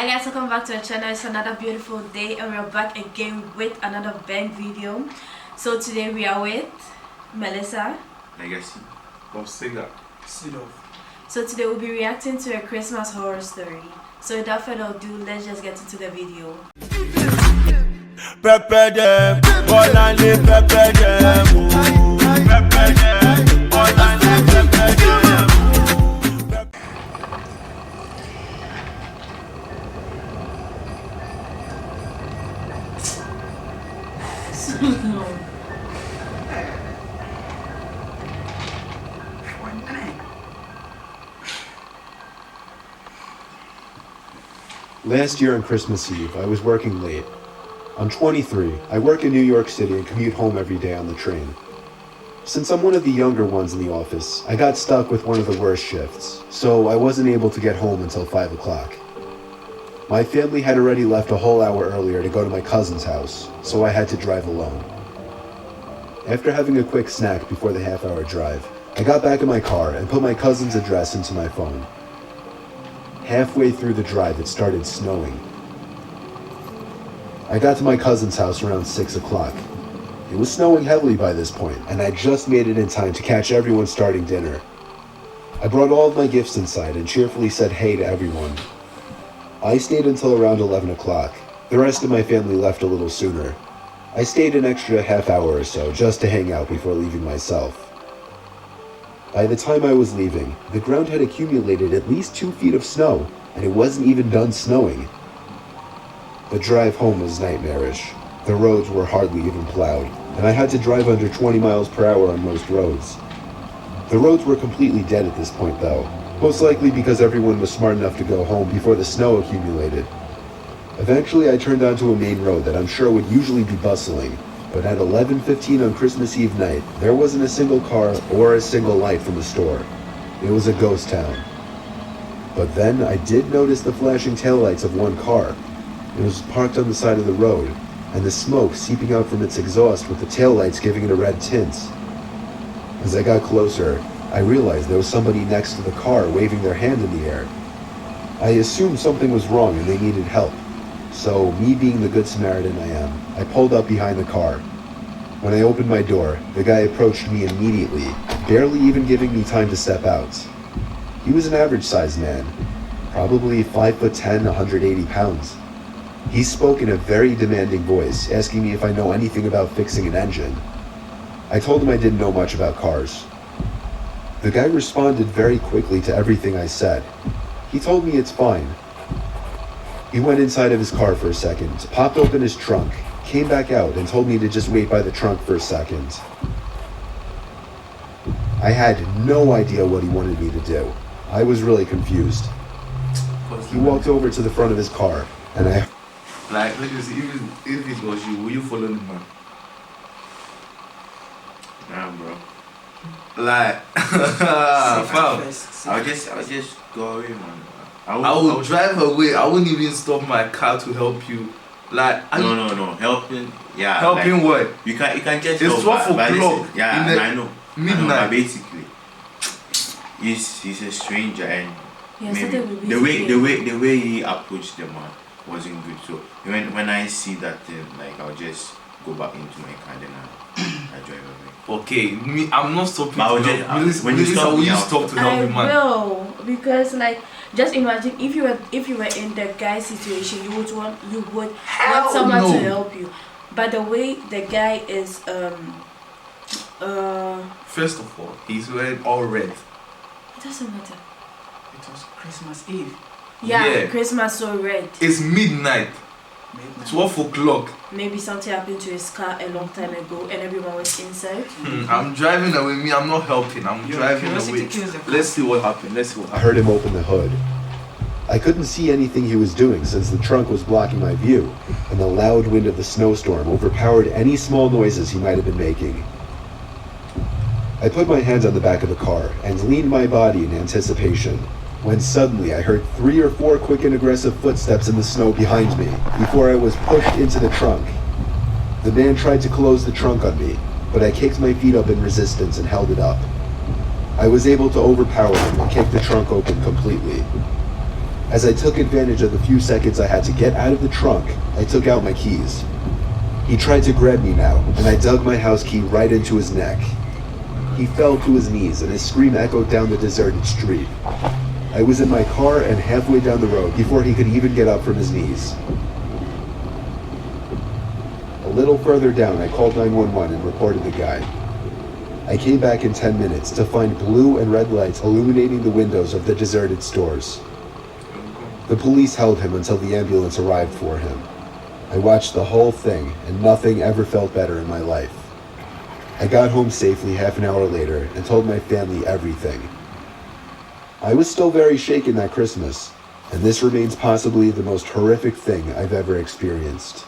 Hi guys, welcome back to our channel. It's another beautiful day and we're back again with another bang video. So today we are with Melissa, Legacy, so today we'll be reacting to a Christmas horror story. So without further ado, let's just get into the video. Pepper them, all I live pepper them, pepper them, all I live pepper them. Last year on Christmas Eve, I was working late. I'm 23. I work in New York City and commute home every day on the train. Since I'm one of the younger ones in the office, I got stuck with one of the worst shifts, so I wasn't able to get home until 5 o'clock. My family had already left a whole hour earlier to go to my cousin's house, so I had to drive alone. After having a quick snack before the half-hour drive, I got back in my car and put my cousin's address into my phone. Halfway through the drive, it started snowing. I got to my cousin's house around 6 o'clock. It was snowing heavily by this point, and I just made it in time to catch everyone starting dinner. I brought all of my gifts inside and cheerfully said hey to everyone. I stayed until around 11 o'clock. The rest of my family left a little sooner. I stayed an extra half hour or so just to hang out before leaving myself. By the time I was leaving, the ground had accumulated at least 2 feet of snow, and it wasn't even done snowing. The drive home was nightmarish. The roads were hardly even plowed, and I had to drive under 20 miles per hour on most roads. The roads were completely dead at this point though, most likely because everyone was smart enough to go home before the snow accumulated. Eventually I turned onto a main road that I'm sure would usually be bustling, but at 11:15 on Christmas Eve night, there wasn't a single car or a single light from the store. It was a ghost town. But then I did notice the flashing taillights of one car. It was parked on the side of the road, and the smoke seeping out from its exhaust with the taillights giving it a red tint. As I got closer, I realized there was somebody next to the car waving their hand in the air. I assumed something was wrong and they needed help. So, me being the good Samaritan I am, I pulled up behind the car. When I opened my door, the guy approached me immediately, barely even giving me time to step out. He was an average-sized man, probably 5'10", 180 pounds. He spoke in a very demanding voice, asking me if I know anything about fixing an engine. I told him I didn't know much about cars. The guy responded very quickly to everything I said. He told me it's fine. He went inside of his car for a second, popped open his trunk, came back out and told me to just wait by the trunk for a second. I had no idea what he wanted me to do. I was really confused. He walked over to the front of his car and I... Like, let me see, if it was you, will you follow the man? Nah, bro. Like, I'll just go away, man. I will drive away. I wouldn't even stop my car to help you. Like, no, helping. Yeah, helping like, what? You can just. It's 12 o'clock. Yeah, I know. Midnight, basically. He's a stranger, and maybe the way he approached the man wasn't good. So when I see that thing, like I'll just go back into my car and I drive away. Okay, I'm not stopping. When you stop, will you stop to help the man? I will, because like. Just imagine if you were in the guy's situation, you would want someone to help you. But the way the guy is first of all, he's wearing all red. It doesn't matter. It was Christmas Eve. Yeah. Christmas so red. It's midnight. 12 o'clock. Maybe something happened to his car a long time ago and everyone was inside. I'm driving away. I'm not helping. I'm driving away. Let's see what happened. I heard him open the hood. I couldn't see anything he was doing since the trunk was blocking my view, and the loud wind of the snowstorm overpowered any small noises he might have been making. I put my hands on the back of the car and leaned my body in anticipation, when suddenly I heard 3 or 4 quick and aggressive footsteps in the snow behind me before I was pushed into the trunk. The man tried to close the trunk on me, but I kicked my feet up in resistance and held it up. I was able to overpower him and kick the trunk open completely. As I took advantage of the few seconds I had to get out of the trunk, I took out my keys. He tried to grab me now, and I dug my house key right into his neck. He fell to his knees, and his scream echoed down the deserted street. I was in my car and halfway down the road before he could even get up from his knees. A little further down, I called 911 and reported the guy. I came back in 10 minutes to find blue and red lights illuminating the windows of the deserted stores. The police held him until the ambulance arrived for him. I watched the whole thing, and nothing ever felt better in my life. I got home safely half an hour later and told my family everything. I was still very shaken that Christmas, and this remains possibly the most horrific thing I've ever experienced.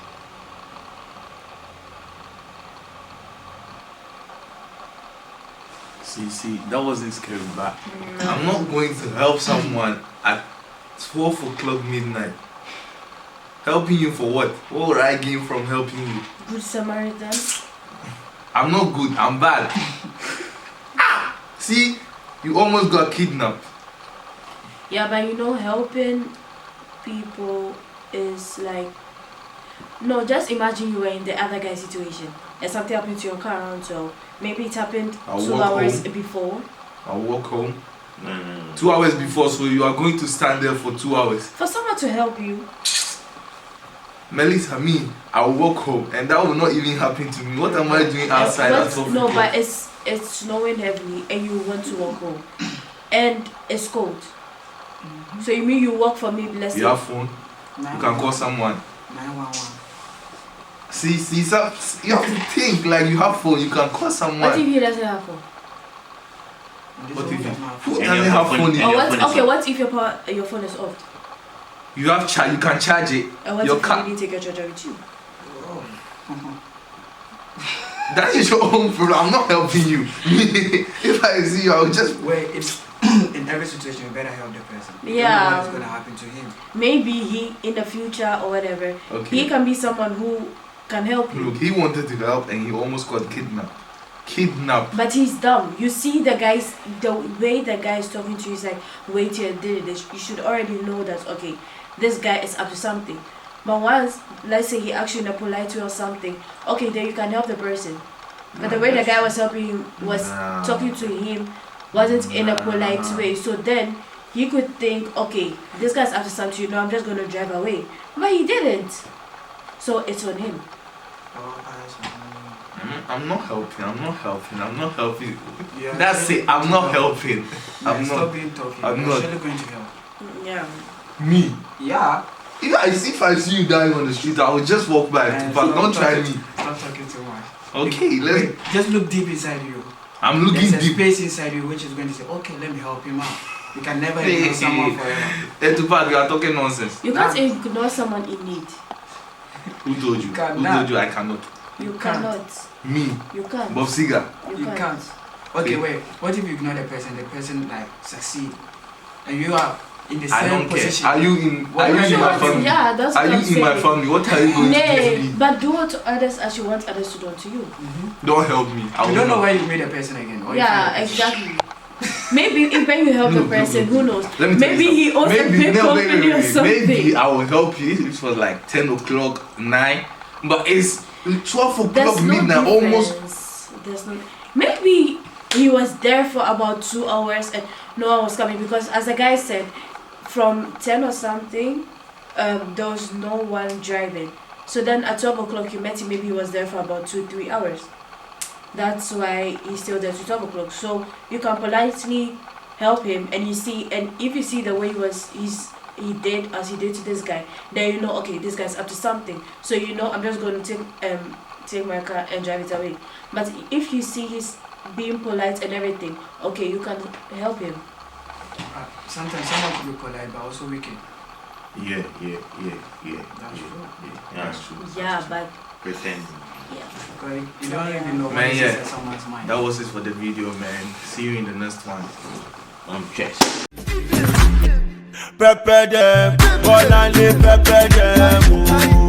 See, that wasn't scary, but I'm not going to help someone at 12 o'clock midnight. Helping you for what? What would I gain from helping you? Good Samaritan. I'm not good, I'm bad. See, you almost got kidnapped. Yeah, but you know, helping people is like... No, just imagine you were in the other guy's situation and something happened to your car around 12. Maybe it happened 2 hours before. I'll walk home. 2 hours before, so you are going to stand there for 2 hours. For someone to help you. Melissa, I'll walk home and that will not even happen to me. What am I doing outside? No, but it's snowing heavily and you want to walk home. And it's cold. So you mean you walk for maybe less. You have phone? You can call someone. 911. See, so you have to think like you have phone, you can call someone. What if he doesn't have phone? What if who doesn't have phone? What if your phone is off? You have you can charge it. And what if you didn't take your charger with you? That is your own problem. I'm not helping you. If I see you, I'll just wait. In every situation, you better help the person. Yeah. What's gonna happen to him? Maybe he in the future or whatever. Okay. He can be someone who can help you. Look, he wanted to help and he almost got kidnapped. But he's dumb. You see the way the guy is talking to you is like, wait till did this. You should already know that, okay, this guy is up to something. But once, let's say he acts in a polite way or something, okay, then you can help the person. But the way the guy was helping him, was talking to him, wasn't in a polite way. So then he could think, okay, this guy's up to something, I'm just going to drive away. But he didn't. So it's on him. I'm not helping. Yeah, that's it. I'm not helping. I'm not. Stop being talking. I'm You're not. actually going to help. Yeah. Me? Yeah. If I see you dying on the street, I will just walk by. But don't try me. Stop talking too much. Okay, let's. Just look deep inside you. I'm looking There's deep. a space inside you which is going to say, okay, let me help him out. You can never ignore someone forever. Hey, Tupac, you are talking nonsense. You can't ignore someone in need. Who told you? Who Cannot. told you I cannot? You cannot. Me. You can't. Bob Seger. You can't. Okay, wait. What if you ignore the person like succeed, and you are in the I same don't care. position? Are you in my family? Yeah, that's Are what you I'm in my saying. family? What are you going to do to me? But do unto others as you want others to do unto you. Don't help me. You don't know why you made a person again. Or Yeah, exactly. Maybe if when you help the person, who knows? Let me tell Maybe you he owns a something. big company or something. Maybe I will help you. It was like 10 o'clock, 9. But it's 12 o'clock There's no midnight, almost. There's no. Maybe he was there for about 2 hours and no one was coming because, as the guy said, from 10 or something, there was no one driving. So then at 12 o'clock you met him. Maybe he was there for about 2-3 hours. That's why he's still there to 12 o'clock. So you can politely help him, and you see, and if you see the way he did as he did to this guy, then you know, okay, this guy's up to something. So you know, I'm just going to take my car and drive it away. But if you see he's being polite and everything, okay, you can help him. Sometimes someone could be polite but also wicked. Yeah. That's true. Yeah, but Pretending. yeah. Because you don't even know what Man, is yeah. in someone's mind. That was it for the video, man. See you in the next one. Cheers. Pepper them, all I live pepper them.